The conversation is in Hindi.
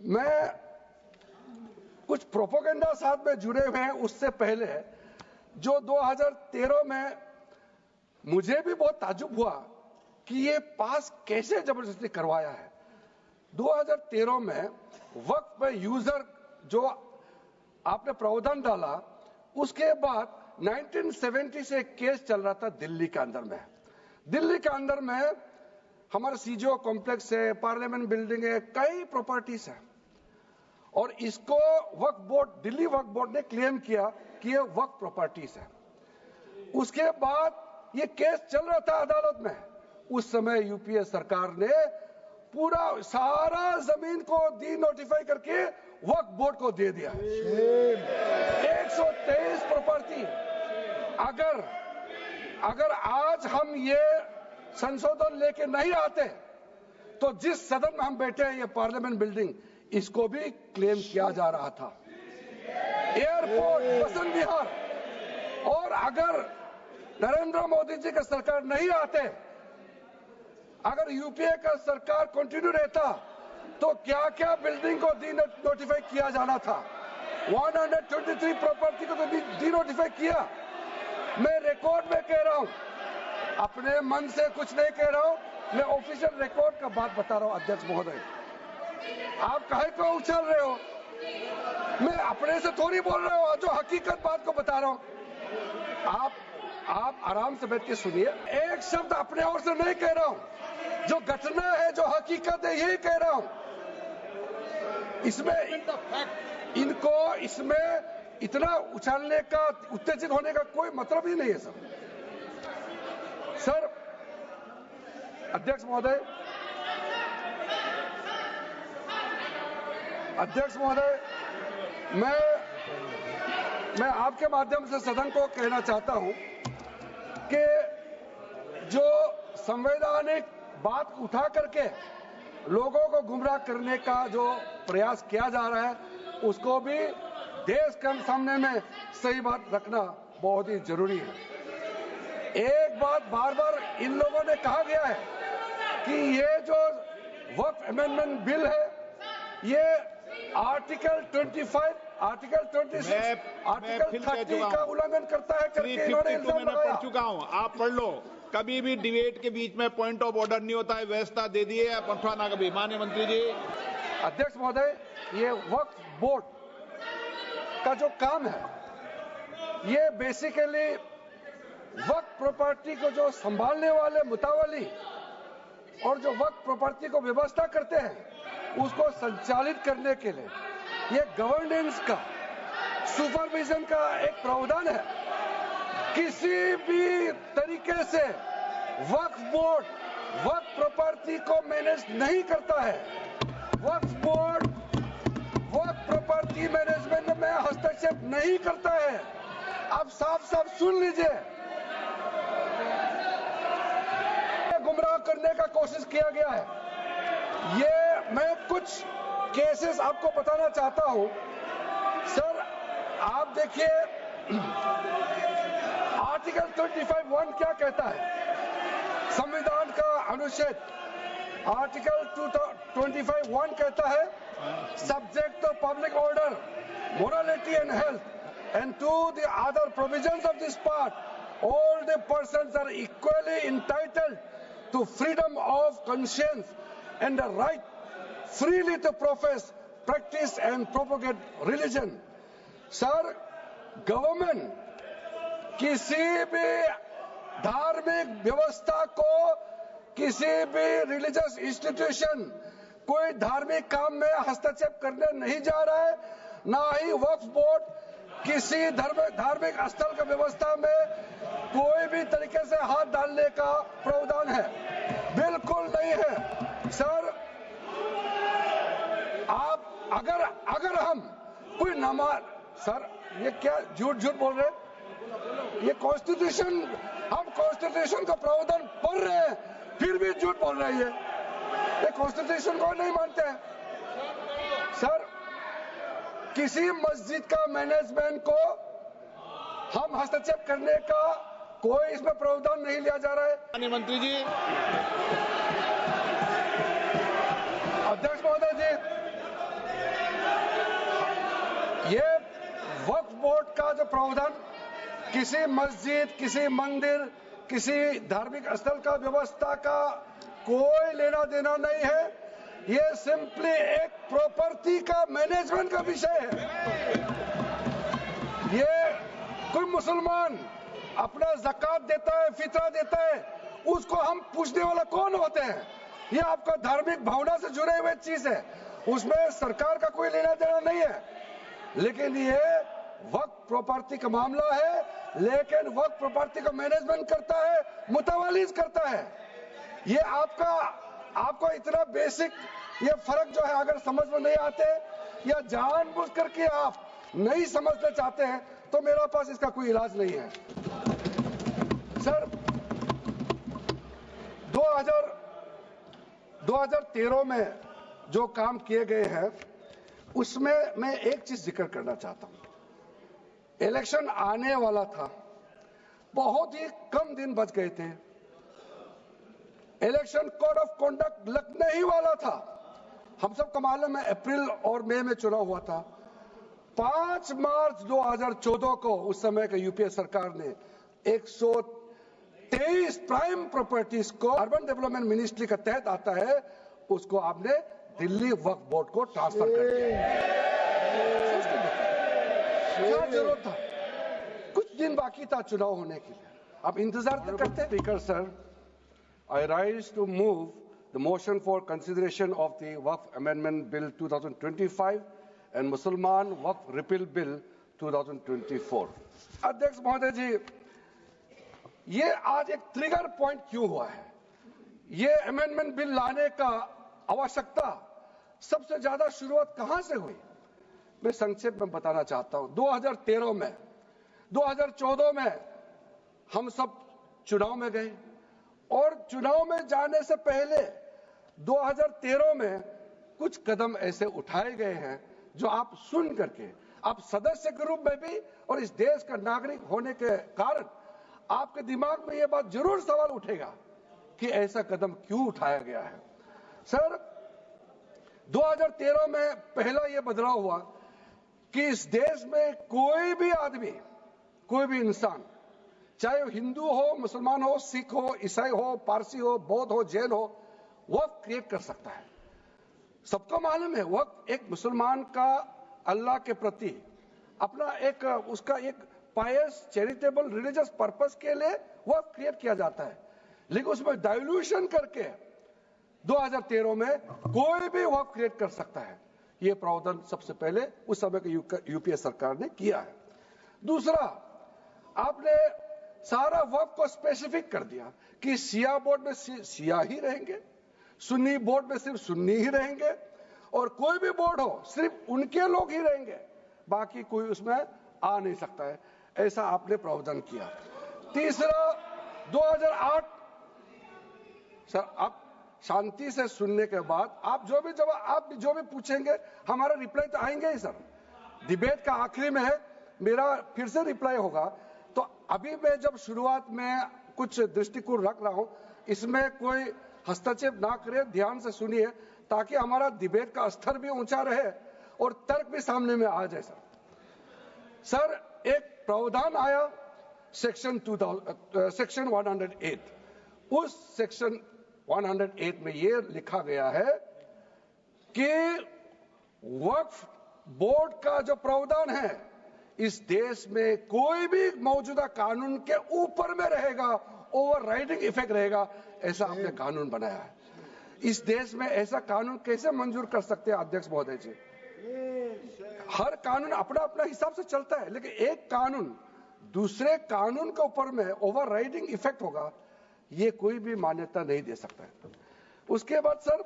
मैं कुछ प्रोपोगेंडा साथ में जुड़े हुए हैं उससे पहले जो 2013 में मुझे भी बहुत ताज्जुब हुआ कि ये पास कैसे जबरदस्ती करवाया है। 2013 में वक्फ पे यूजर जो आपने प्रावधान डाला, उसके बाद 1970 से एक केस चल रहा था दिल्ली के अंदर में। दिल्ली के अंदर में हमारा सीजीओ कॉम्प्लेक्स है, पार्लियामेंट बिल्डिंग है, कई प्रॉपर्टीज है, और इसको वक्फ बोर्ड, दिल्ली वक्फ बोर्ड ने क्लेम किया कि ये वक्फ प्रॉपर्टीज है। उसके बाद ये केस चल रहा था अदालत में। उस समय यूपीए सरकार ने पूरा सारा जमीन को डी नोटिफाई करके वक्फ बोर्ड को दे दिया। 123 प्रॉपर्टी। अगर आज हम ये संशोधन लेके नहीं आते तो जिस सदन में हम बैठे हैं, ये पार्लियामेंट बिल्डिंग, इसको भी क्लेम किया जा रहा था। एयरपोर्ट, बसंत विहार, और अगर नरेंद्र मोदी जी का सरकार नहीं आते, अगर यूपीए का सरकार कंटिन्यू रहता, तो क्या क्या बिल्डिंग को डी नोटिफाई किया जाना था। 123 प्रॉपर्टी को तो डी नोटिफाई किया। मैं रिकॉर्ड में कह रहा हूं, अपने मन से कुछ नहीं कह रहा हूं, मैं ऑफिशियल रिकॉर्ड का बात बता रहा हूं। अध्यक्ष महोदय, आप काहे को उछल रहे हो? मैं अपने से थोड़ी बोल रहा हूं, जो हकीकत बात को बता रहा हूं। आप आराम से बैठ के सुनिए। एक शब्द अपने ओर से नहीं कह रहा हूं, जो घटना है, जो हकीकत है, यही कह रहा हूं। इसमें इतना उछालने का, उत्तेजित होने का कोई मतलब ही नहीं है सर। अध्यक्ष महोदय, मैं आपके माध्यम से सदन को कहना चाहता हूं कि जो संवैधानिक बात उठा करके लोगों को गुमराह करने का जो प्रयास किया जा रहा है, उसको भी देश के सामने में सही बात रखना बहुत ही जरूरी है। एक बात बार बार इन लोगों ने कहा गया है कि ये जो वक्फ अमेंडमेंट बिल है, ये आर्टिकल 25, आर्टिकल 26, आर्टिकल 30 का उल्लंघन करता है करके इन्होंने इल्जाम लगाया। पढ़ चुका हूं, आप पढ़ लो। कभी भी डिबेट के बीच में पॉइंट ऑफ ऑर्डर नहीं होता है। व्यवस्था दे दी है, पठवा ना कभी। माननीय मंत्री जी। अध्यक्ष महोदय, ये वक्फ बोर्ड का जो काम है, ये बेसिकली वक्फ प्रॉपर्टी को जो संभालने वाले मुतावली और जो वक्फ प्रॉपर्टी को व्यवस्था करते हैं, उसको संचालित करने के लिए ये गवर्नेंस का, सुपरविजन का एक प्रावधान है। किसी भी तरीके से वक्फ बोर्ड वक्फ प्रॉपर्टी को मैनेज नहीं करता है। वक्फ बोर्ड वक्फ प्रॉपर्टी मैनेजमेंट में हस्तक्षेप नहीं करता है। अब साफ साफ सुन लीजिए, गुमराह करने का कोशिश किया गया है। ये मैं कुछ केसेस आपको बताना चाहता हूं सर। आप देखिए, आर्टिकल 25(1) क्या कहता है, संविधान का अनुच्छेद आर्टिकल 25(1) कहता है, subject to public order, morality and health and to the other provisions of this part, all the persons are equally entitled to freedom of conscience and the right freely to profess, practice and propagate religion। Sir, government किसी भी धार्मिक व्यवस्था को, किसी भी रिलीजियस इंस्टीट्यूशन, कोई धार्मिक काम में हस्तक्षेप करने नहीं जा रहा है। ना ही वक्फ बोर्ड किसी धार्मिक स्थल का व्यवस्था में कोई भी तरीके से हाथ डालने का प्रावधान है, बिल्कुल नहीं है सर। आप अगर हम कोई नमाज, सर ये क्या झूठ बोल रहे हैं? ये कॉन्स्टिट्यूशन, हम कॉन्स्टिट्यूशन का प्रावधान पढ़ रहे हैं, फिर भी झूठ बोल रहे हैं। ये कॉन्स्टिट्यूशन को नहीं मानते हैं सर। किसी मस्जिद का मैनेजमेंट को हम हस्तक्षेप करने का कोई इसमें प्रावधान नहीं लिया जा रहा है। माननीय मंत्री जी। अध्यक्ष महोदय जी, ये वक्फ बोर्ड का जो प्रावधान किसी मस्जिद, किसी मंदिर, किसी धार्मिक स्थल का व्यवस्था का कोई लेना देना नहीं है। ये सिंपली एक प्रॉपर्टी का मैनेजमेंट का विषय है। ये कोई मुसलमान अपना ज़कात देता है, फितरा देता है, उसको हम पूछने वाला कौन होते हैं? ये आपका धार्मिक भावना से जुड़े हुए चीज है, उसमें सरकार का कोई लेना देना नहीं है। लेकिन ये वक्फ प्रॉपर्टी का मामला है, लेकिन वक्फ प्रॉपर्टी का मैनेजमेंट करता है, मुतवालिज करता है। ये आपको इतना बेसिक ये फर्क जो है अगर समझ में नहीं आते या जानबूझ करके आप नहीं समझना चाहते हैं तो मेरे पास इसका कोई इलाज नहीं है। सर 2013 में जो काम किए गए हैं उसमें मैं एक चीज जिक्र करना चाहता हूं। इलेक्शन आने वाला था, बहुत ही कम दिन बच गए थे, इलेक्शन कोड ऑफ कॉन्डक्ट लगने ही वाला था। हम सबको मालूम है अप्रैल और मई में चुनाव हुआ था। 5 मार्च 2014 को उस समय के यूपीए सरकार ने 123 प्राइम प्रॉपर्टीज को अर्बन डेवलपमेंट मिनिस्ट्री के तहत आता है, उसको आपने दिल्ली वक्फ बोर्ड को ट्रांसफर कर दिया। क्या जरूरत था? कुछ दिन बाकी था चुनाव होने के लिए, आप इंतजार तो करते। Speaker sir, I rise to move the motion for consideration of the Waqf Amendment Bill 2025 and Mussalman Waqf Repeal Bill 2024. अध्यक्ष महोदय जी, ये आज एक ट्रिगर पॉइंट क्यों हुआ है? ये अमेंडमेंट बिल लाने का आवश्यकता सबसे ज्यादा शुरुआत कहां से हुई? मैं संक्षेप में बताना चाहता हूं। 2013 में, 2014 में हम सब चुनाव में गए और चुनाव में जाने से पहले 2013 में कुछ कदम ऐसे उठाए गए हैं जो आप सुन करके, आप सदस्य के रूप में भी और इस देश का नागरिक होने के कारण आपके दिमाग में यह बात जरूर सवाल उठेगा कि ऐसा कदम क्यों उठाया गया है। सर 2013 में पहला यह बदलाव हुआ कि इस देश में कोई भी आदमी, कोई भी इंसान, चाहे वो हिंदू हो, मुसलमान हो, सिख हो, ईसाई हो, पारसी हो, बौद्ध हो, जैन हो, वक्फ क्रिएट कर सकता है। सबको मालूम है वक्फ एक मुसलमान का अल्लाह के प्रति अपना एक उसका एक पायस चैरिटेबल रिलीजियस पर्पस के लिए वक्फ क्रिएट किया जाता है, लेकिन उसमें डाइल्यूशन करके 2013 में कोई भी वक्फ क्रिएट कर सकता है। यह प्रावधान सबसे पहले उस समय के यूपीए सरकार ने किया है। दूसरा, आपने सारा वक्फ को स्पेसिफिक कर दिया कि शिया बोर्ड में शिया ही रहेंगे, सुन्नी बोर्ड में सिर्फ सुन्नी ही रहेंगे, और कोई भी बोर्ड हो सिर्फ उनके लोग ही रहेंगे, बाकी कोई उसमें आ नहीं सकता है। ऐसा आपने प्रावधान किया। तीसरा, 2008, सर आप शांति से सुनने के बाद आप जो भी पूछेंगे हमारा रिप्लाई तो आएंगे ही सर। डिबेट का आखिरी में है, मेरा फिर से रिप्लाई होगा। तो अभी मैं जब शुरुआत में कुछ दृष्टिकोण रख रहा हूं, इसमें कोई हस्तक्षेप ना करे, ध्यान से सुनिए ताकि हमारा डिबेट का स्तर भी ऊंचा रहे और तर्क भी सामने में आ जाए। सर एक प्रावधान आया सेक्शन 108। उस सेक्शन 108 में यह लिखा गया है कि वक्फ बोर्ड का जो प्रावधान है इस देश में कोई भी मौजूदा कानून के ऊपर में रहेगा, ओवरराइडिंग इफेक्ट रहेगा। ऐसा आपने कानून बनाया है। इस देश में ऐसा कानून कैसे मंजूर कर सकते हैं अध्यक्ष महोदय जी? हर कानून अपना अपना हिसाब से चलता है, लेकिन एक कानून दूसरे कानून के ऊपर में ओवरराइडिंग इफेक्ट होगा, ये कोई भी मान्यता नहीं दे सकता है। उसके बाद सर